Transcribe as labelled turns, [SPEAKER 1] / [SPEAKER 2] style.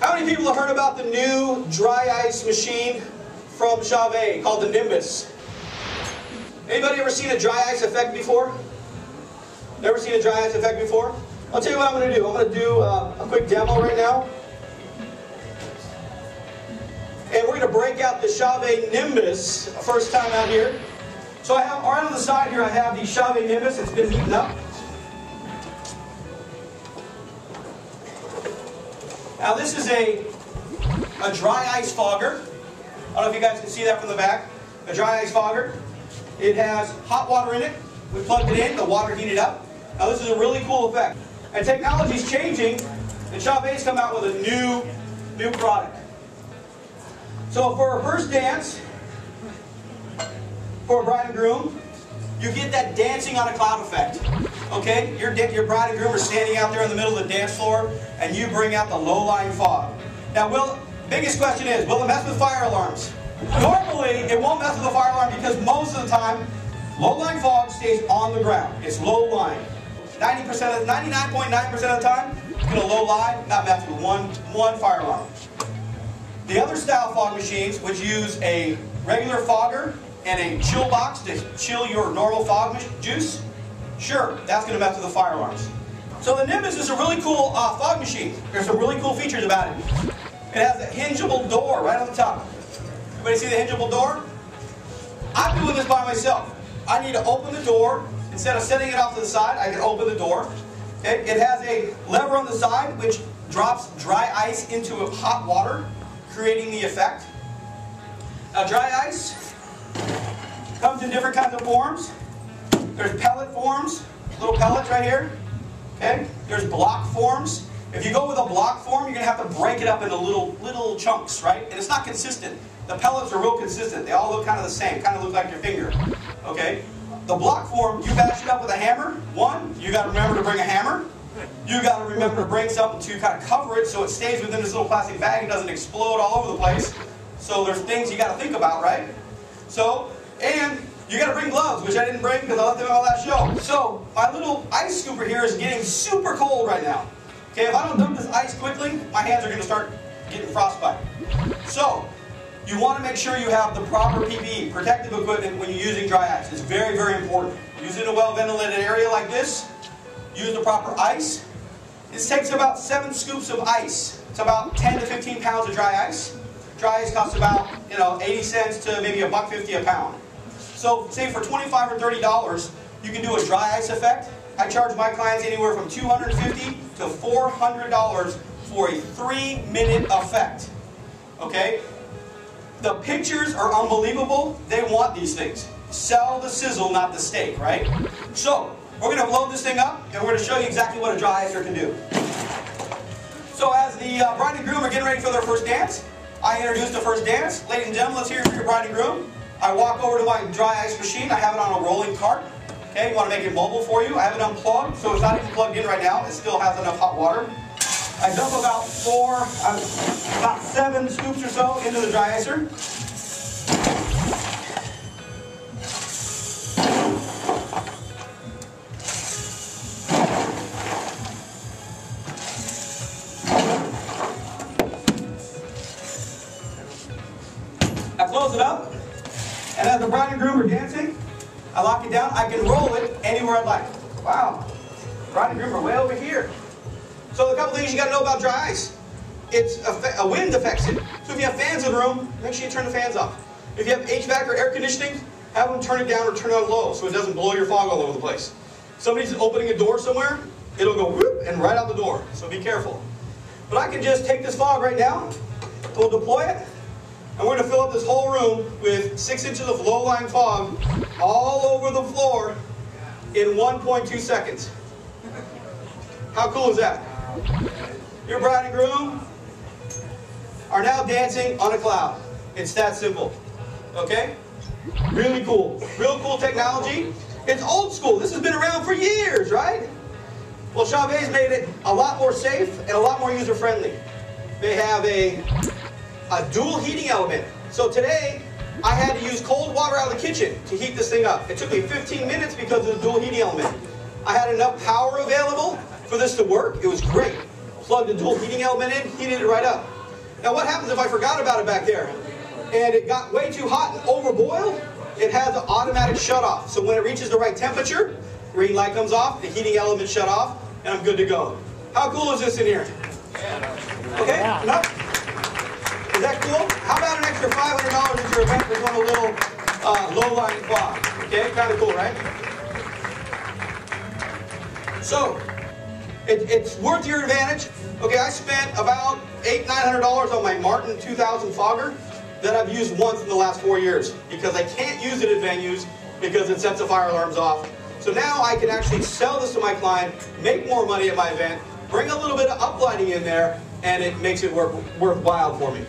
[SPEAKER 1] How many people have heard about the new dry ice machine from CHAUVET called the Nimbus? Anybody ever seen a dry ice effect before? Never seen a dry ice effect before? I'll tell you what I'm going to do. I'm going to do a quick demo right now. And we're going to break out the CHAUVET Nimbus first time out here. So I have, right on the side here, I have the CHAUVET Nimbus. It's been heating up. Now this is a dry ice fogger. I don't know if you guys can see that from the back. A dry ice fogger. It has hot water in it. We plugged it in, the water heated up. Now this is a really cool effect. And technology is changing, and CHAUVET's come out with a new product. So for our first dance, for a bride and groom, you get that dancing on a cloud effect. Okay? Your bride and groom are standing out there in the middle of the dance floor, and you bring out the low-lying fog. Now, biggest question is, will it mess with fire alarms? Normally, it won't mess with the fire alarm because most of the time, low-lying fog stays on the ground. It's low-lying. 99.9% of the time, it's going to low-lie, not mess with one fire alarm. The other style fog machines, which use a regular fogger and a chill box to chill your normal fog juice, sure, that's going to mess with the fire alarms. So the Nimbus is a really cool fog machine. There's some really cool features about it. It has a hingeable door right on the top. Everybody see the hingeable door? I'm doing this by myself. I need to open the door. Instead of setting it off to the side, I can open the door. Okay? It has a lever on the side which drops dry ice into hot water, creating the effect. Now dry ice comes in different kinds of forms. There's pellet forms, little pellets right here. Okay? There's block forms. If you go with a block form, you're going to have to break it up into little chunks, right? And it's not consistent. The pellets are real consistent. They all look kind of the same, kind of look like your finger. Okay? The block form, you bash it up with a hammer. One, you got to remember to bring a hammer. You got to remember to bring something to kind of cover it so it stays within this little plastic bag and doesn't explode all over the place. So there's things you got to think about, right? So, and you got to bring gloves, which I didn't bring because I left them on my last show. So my little ice scooper here is getting super cold right now. Okay, if I don't dump this ice quickly, my hands are going to start getting frostbite. So you want to make sure you have the proper PPE, protective equipment, when you're using dry ice. It's very, very important. Using a well-ventilated area like this, use the proper ice. This takes about 7 scoops of ice. It's about 10 to 15 pounds of dry ice. Dry ice costs about 80 cents to maybe $1.50 a pound. So say for $25 or $30, you can do a dry ice effect. I charge my clients anywhere from $250 to $400 for a 3-minute effect. Okay? The pictures are unbelievable. They want these things. Sell the sizzle, not the steak, right? So, we're going to load this thing up, and we're going to show you exactly what a dry icer can do. So as the bride and groom are getting ready for their first dance, I introduce the first dance. Ladies and gentlemen, let's hear it for your bride and groom. I walk over to my dry ice machine. I have it on a rolling cart. Okay, you want to make it mobile for you. I have it unplugged, so it's not even plugged in right now. It still has enough hot water. I dump about 7 scoops or so into the dry icer. I close it up, and as the bride and groom are dancing, I lock it down. I can roll it anywhere I'd like. Wow, bride and groom are way over here. So a couple things you got to know about dry ice. It's a wind affects it. So if you have fans in the room, make sure you turn the fans off. If you have HVAC or air conditioning, have them turn it down or turn it on low so it doesn't blow your fog all over the place. If somebody's opening a door somewhere, it'll go whoop and right out the door. So be careful. But I can just take this fog right now, we'll deploy it, and we're going to fill up this whole room with 6 inches of low-lying fog all over the floor in 1.2 seconds. How cool is that? Your bride and groom are now dancing on a cloud. It's that simple. Okay? Really cool. Real cool technology. It's old school. This has been around for years, right? Well, CHAUVET's made it a lot more safe and a lot more user-friendly. They have a dual heating element. So today, I had to use cold water out of the kitchen to heat this thing up. It took me 15 minutes because of the dual heating element. I had enough power available for this to work. It was great. plugged a dual heating element in, heated it right up. Now what happens if I forgot about it back there and it got way too hot and overboiled? It has an automatic shut off. So when it reaches the right temperature, green light comes off, the heating element shut off, and I'm good to go. How cool is this in here? Okay, enough? Is that cool? How about an extra $500 at your event for doing a little low-lying fog? Okay, kind of cool, right? So, it's worth your advantage. Okay, I spent about $800–900 on my Martin 2000 fogger that I've used once in the last 4 years because I can't use it at venues because it sets the fire alarms off. So now I can actually sell this to my client, make more money at my event, bring a little bit of uplighting in there, and it makes it worthwhile for me.